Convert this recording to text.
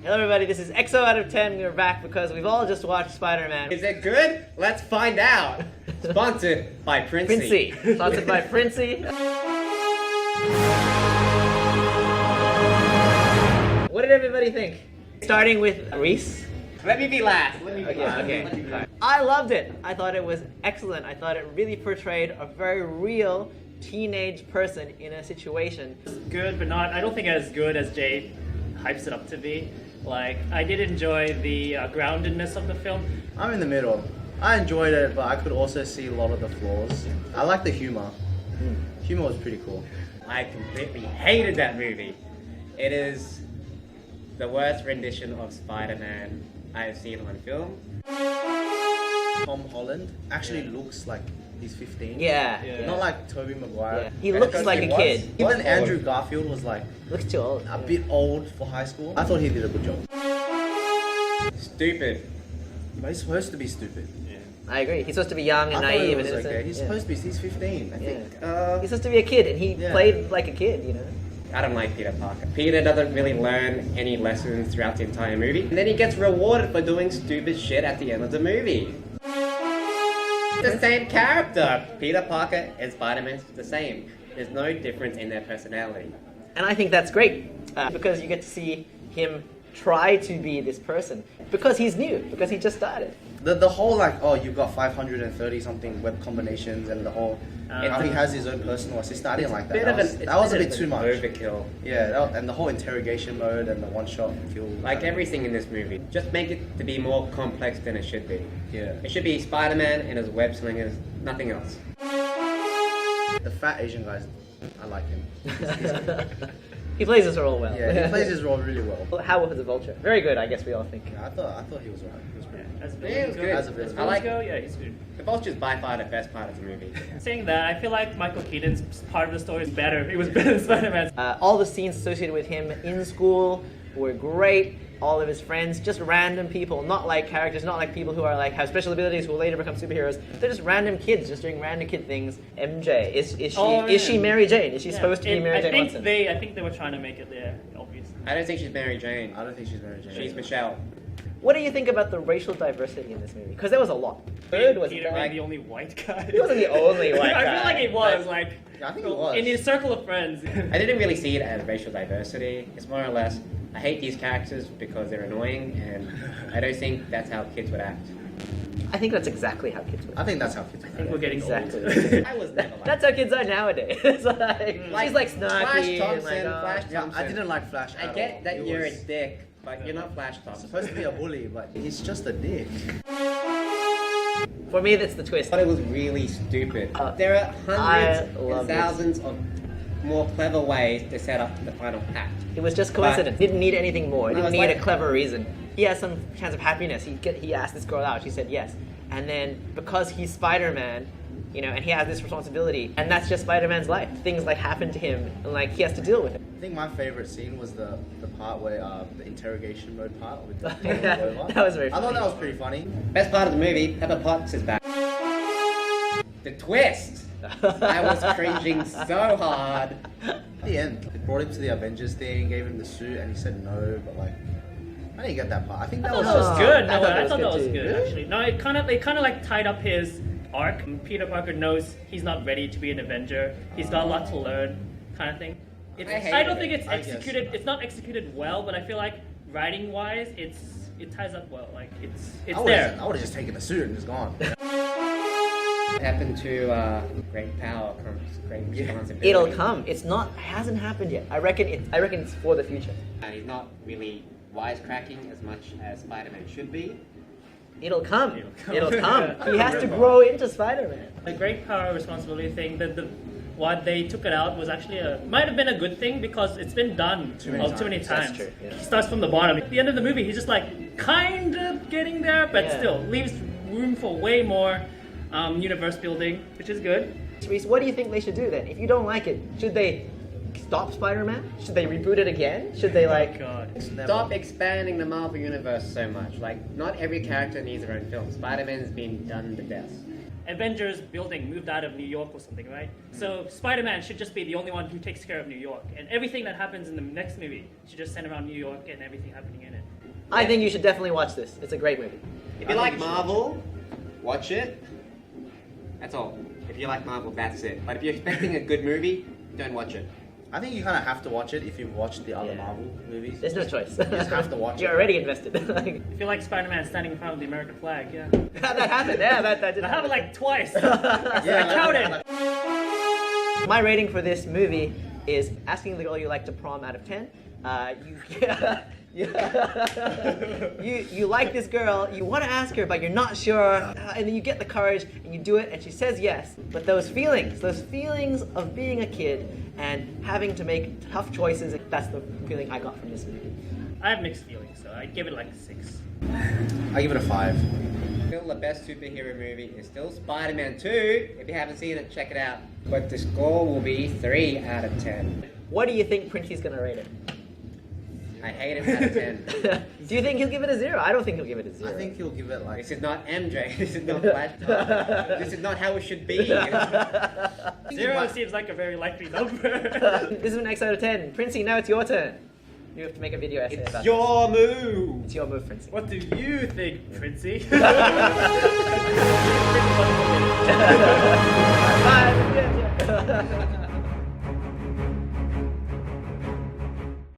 Hello everybody, this is XO out of 10. We're back because we've all just watched Spider-Man. Is it good? Let's find out. Sponsored by Princy. Sponsored by Princy. What did everybody think? Starting with Reese. Let me be last. Okay. I loved it. I thought it was excellent. I thought it really portrayed a very real teenage person in a situation. Good, but not. I don't think as good as Jay hypes it up to be. Like, I did enjoy the groundedness of the film. I'm in the middle. I enjoyed it, but I could also see a lot of the flaws. I like the humor. Humor was pretty cool. I completely hated that movie. It is the worst rendition of Spider-Man I have seen on film. Tom Holland actually looks like he's 15. Yeah. Not like Tobey Maguire. Yeah. He looks like a kid. Even Andrew Garfield was like Looks too old. a bit old for high school. I thought he did a good job. Stupid. But he's supposed to be stupid. I agree. He's supposed to be young and I thought naive it and was innocent. okay. He's supposed to be. He's 15. I think. He's supposed to be a kid, and he played like a kid, you know. I don't like Peter Parker. Peter doesn't really learn any lessons throughout the entire movie. And then he gets rewarded for doing stupid shit at the end of the movie. The same character. Peter Parker and Spider-Man's the same. There's no difference in their personality. And I think that's great because you get to see him try to be this person because he's new, because he just started. The whole like, oh, you've got 530 something web combinations and the whole, how he has his own personal assistant. I didn't like that. That was a bit too much. Overkill. Yeah, and the whole interrogation mode and the one-shot kill. Like everything in this movie. Just make it to be more complex than it should be. Yeah. It should be Spider-Man and his web slingers, nothing else. The fat Asian guy, I like him. He's good. He plays his role well. Yeah, he plays his role really well. How was the Vulture? Very good, I guess we all think. Yeah, I thought he was alright. He was pretty good. As Yeah, it was good. As a villain. I like yeah, he's good. The Vulture's by far the best part of the movie. Saying that, I feel like Michael Keaton's part of the story is better. It was better than Spider-Man's. All the scenes associated with him in school were great. All of his friends, just random people, not like characters, not like people who are like have special abilities who will later become superheroes. They're just random kids, just doing random kid things. MJ, is she Mary Jane? Is she supposed to be Mary Jane Watson? I think they were trying to make it there, obviously. I don't think she's Mary Jane. I don't think she's Mary Jane. She's Michelle. What do you think about the racial diversity in this movie? Because there was a lot. Good was Peter being the only white guy. He wasn't the only white guy. I feel like it was, like, Yeah, I think it was. in his circle of friends. I didn't really see it as racial diversity. It's more or less, I hate these characters because they're annoying, and I don't think that's how kids would act. I think that's exactly how kids would. I think that's how kids. I think we're getting Exactly. old. I was never like That's how kids are nowadays. It's like, she's like Flash snarky. Thompson, and like, Flash Yeah, Thompson. I didn't like Flash. I at get all. that It you're was a dick, but you're not Flash Thompson. supposed to be a bully, but he's just a dick. For me, that's the twist. But it was really stupid. There are hundreds and love thousands of more clever ways to set up the final act. It was just coincidence. Didn't need anything more. No, Didn't it's need like- a clever reason. He has some chance of happiness. He asked this girl out. She said yes. And then because he's Spider-Man, you know, and he has this responsibility, and that's just Spider-Man's life. Things like happen to him, and like he has to deal with it. I think my favorite scene was the part where the interrogation mode part with the Yeah, robot. that was very I thought funny. that was pretty funny. Best part of the movie, Pepper Potts is back. The twist! I was cringing so hard. At the end, they brought him to the Avengers thing, gave him the suit, and he said no, but like, I didn't get that part. I think that I was thought that just was good. I No, thought I thought that was too. good, actually. No, it kind of like tied up his arc. Peter Parker knows he's not ready to be an Avenger. He's got a lot to learn, kind of thing. I don't think it's I guess. executed. It's not executed well, but I feel like writing wise, it ties up well. Like it's there. I would have just taken the suit and just gone. What happened to great power comes great responsibility. It'll come. It hasn't happened yet. I reckon it's for the future. And he's not really wisecracking as much as Spider-Man should be. It'll come. It'll come. He has to grow into Spider-Man. The great power responsibility thing. What they took it out was actually might have been a good thing because it's been done too many times. That's true, yeah. He starts from the bottom. At the end of the movie, he's just like kind of getting there, but Yeah. still leaves room for way more universe building, which is good. Reese, what do you think they should do then? If you don't like it, should they stop Spider-Man? Should they reboot it again? Should they like? Oh God. Stop expanding the Marvel Universe so much. Like, not every character needs their own film. Spider-Man's been done to death. Avengers building moved out of New York or something, right? So Spider-Man should just be the only one who takes care of New York, and everything that happens in the next movie should just center around New York and everything happening in it. I think you should definitely watch this. It's a great movie. If you like Marvel, watch it. That's all. If you like Marvel, that's it. But if you're expecting a good movie, don't watch it. I think you kind of have to watch it if you've watched the other Marvel movies. There's no choice. You just have to watch You're it. already invested. If you like Spider-Man standing in front of the American flag, yeah. That happened. Yeah, that did That happened like twice. Yeah, I counted. My rating for this movie is asking the girl you like to prom out of 10. You like this girl, you want to ask her, but you're not sure, and then you get the courage and you do it, and she says yes. But those feelings of being a kid and having to make tough choices, that's the feeling I got from this movie. I have mixed feelings, so I'd give it like a 6. I give it a 5. Still the best superhero movie is still Spider-Man 2. If you haven't seen it, check it out. But the score will be 3 out of 10. What do you think Princey's gonna rate it? I hate it out of 10. Do you think he'll give it a 0? I don't think he'll give it a 0. I think he'll give it like... This is not MJ. This is not Flashpoint. This is not how it should be. 0 seems like a very likely number. This is an X out of 10. Princey, now it's your turn. You have to make a video essay It's about your move. It's your move, Princey. What do you think, Princey?